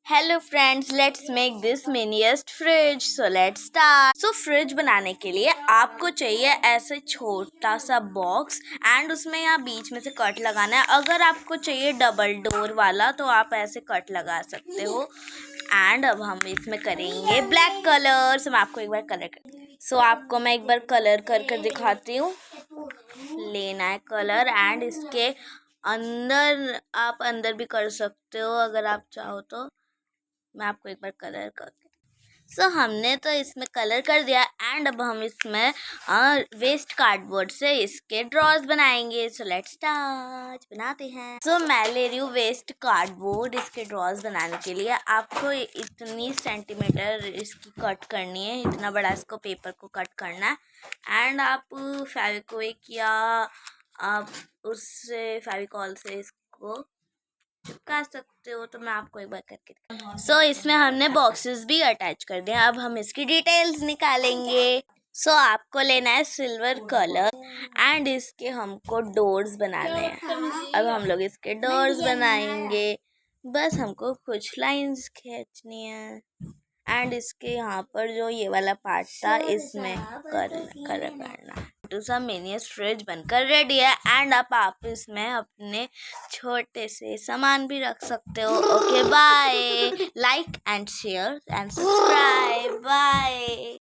Hello friends, let's make this miniest fridge. So let's start. So fridge बनाने के लिए आपको चाहिए ऐसे छोटा सा बॉक्स एंड उसमें यहाँ बीच में से कट लगाना है। अगर आपको चाहिए डबल डोर वाला तो आप ऐसे कट लगा सकते हो। एंड अब हम इसमें करेंगे ब्लैक कलर। सो मैं आपको एक बार कलर कर आपको मैं एक बार कलर कर कर दिखाती हूँ। लेना है कलर एंड इसके अंदर आप अंदर भी कर सकते हो अगर आप चाहो तो। मैं आपको एक बार कलर करके हमने तो इसमें कलर कर दिया एंड अब हम इसमें वेस्ट कार्डबोर्ड से इसके ड्रॉर्स बनाएंगे। सो लेट्स स्टार्ट, बनाते हैं। मैं ले रही हूँ वेस्ट कार्डबोर्ड इसके ड्रॉर्स बनाने के लिए। आपको इतनी सेंटीमीटर इसकी कट करनी है, इतना बड़ा इसको पेपर को कट करना है एंड आप फेविक्विक या आप उससे फेविकॉल से इसको चिपका सकते हो। तो मैं आपको एक बार करके इसमें हमने बॉक्सेस भी अटैच कर दिए। अब हम इसकी डिटेल्स निकालेंगे। आपको लेना है सिल्वर कलर एंड इसके हमको डोर्स बनाने हैं। अब हम लोग इसके डोर्स बनाएंगे। बस हमको कुछ लाइंस खींचनी है एंड इसके यहाँ पर जो ये वाला पार्ट था इसमें कलर करना। तो सब मिनीएस्ट फ्रिज बनकर रेडी है एंड अब आप इसमें अपने छोटे से सामान भी रख सकते हो। Okay bye, like and share and subscribe, bye.